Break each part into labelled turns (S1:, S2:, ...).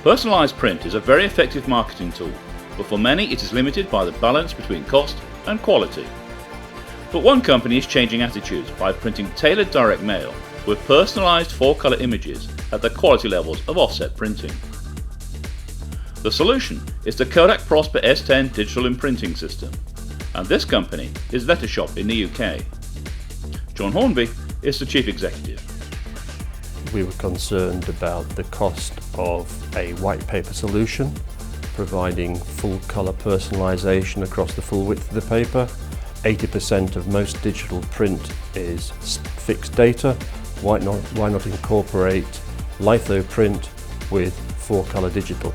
S1: Personalised print is a very effective marketing tool, but for many it is limited by the balance between cost and quality. But one company is changing attitudes by printing tailored direct mail with personalised 4-colour images at the quality levels of offset printing. The solution is the Kodak Prosper S10 digital imprinting system, and this company is Lettershop in the UK. John Hornby is the Chief Executive.
S2: We were concerned about the cost of a white paper solution, providing full colour personalisation across the full width of the paper. 80% of most digital print is fixed data. Why not incorporate litho print with 4-colour digital?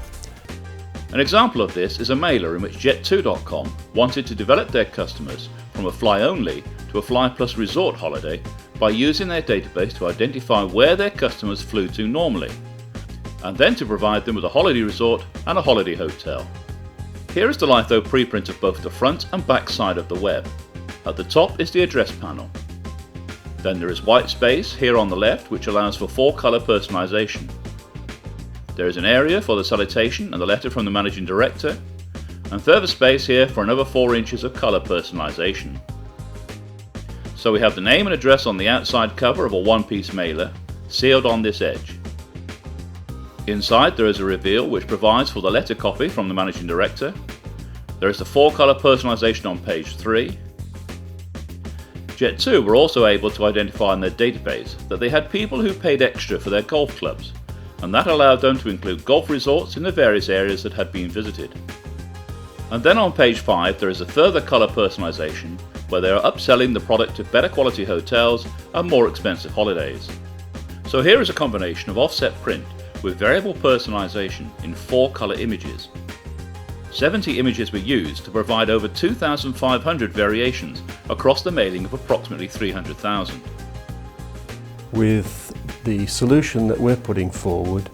S1: An example of this is a mailer in which Jet2.com wanted to develop their customers from a fly-only to a fly-plus resort holiday by using their database to identify where their customers flew to normally, and then to provide them with a holiday resort and a holiday hotel. Here is the litho preprint of both the front and back side of the web. At the top is the address panel. Then there is white space here on the left, which allows for 4-colour personalisation. There is an area for the salutation and the letter from the managing director, and further space here for another 4 inches of colour personalisation. So we have the name and address on the outside cover of a one-piece mailer, sealed on this edge. Inside there is a reveal which provides for the letter copy from the managing director. There is the 4-colour personalisation on page 3. Jet2 were also able to identify in their database that they had people who paid extra for their golf clubs, and that allowed them to include golf resorts in the various areas that had been visited. And then on page 5 there is a further colour personalisation where they are upselling the product to better quality hotels and more expensive holidays. So here is a combination of offset print with variable personalisation in 4-colour images. 70 images were used to provide over 2,500 variations across the mailing of approximately 300,000.
S2: With the solution that we're putting forward,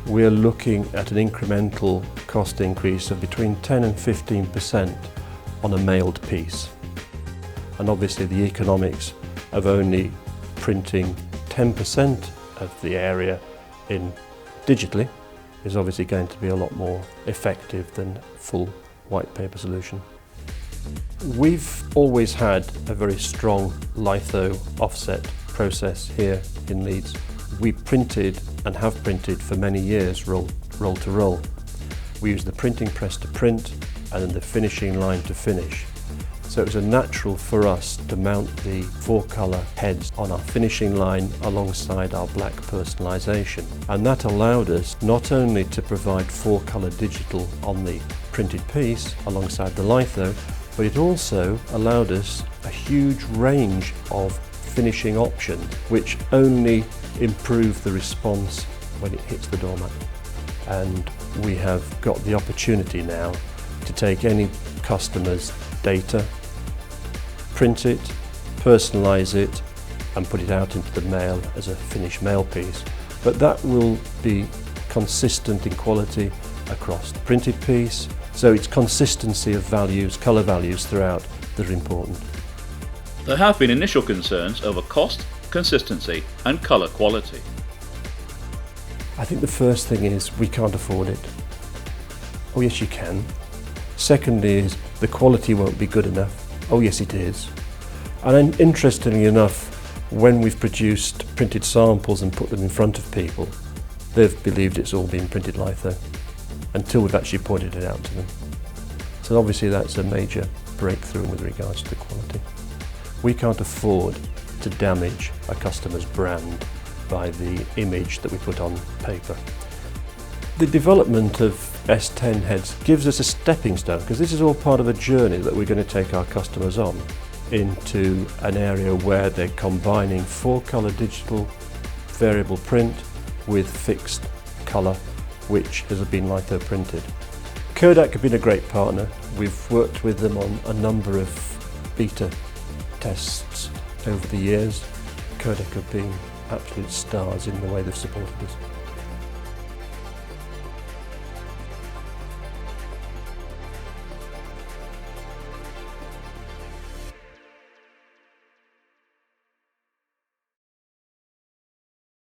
S2: we're looking at an incremental cost increase of between 10 and 15% on a mailed piece. And obviously the economics of only printing 10% of the area in digitally is obviously going to be a lot more effective than full white paper solution. We've always had a very strong litho offset process here in Leeds. We printed and have printed for many years roll to roll. We use the printing press to print and then the finishing line to finish. So it was a natural for us to mount the 4-colour heads on our finishing line alongside our black personalisation. And that allowed us not only to provide 4-colour digital on the printed piece alongside the litho, but it also allowed us a huge range of finishing options, which only improve the response when it hits the doormat. And we have got the opportunity now to take any customer's data, print it, personalise it and put it out into the mail as a finished mail piece. But that will be consistent in quality across the printed piece, so it's consistency of values, colour values throughout that are important.
S1: There have been initial concerns over cost, consistency and colour quality.
S2: I think the first thing is we can't afford it. Oh yes you can. Secondly is the quality won't be good enough. Oh yes it is. And interestingly enough, when we've produced printed samples and put them in front of people, they've believed it's all been printed litho until we've actually pointed it out to them. So obviously that's a major breakthrough with regards to the quality. We can't afford to damage a customer's brand by the image that we put on paper. The development of S10 heads gives us a stepping stone, because this is all part of a journey that we're going to take our customers on into an area where they're combining 4-colour digital variable print with fixed colour, which has been litho printed. Kodak have been a great partner. We've worked with them on a number of beta tests over the years. Kodak have been absolute stars in the way they've supported us.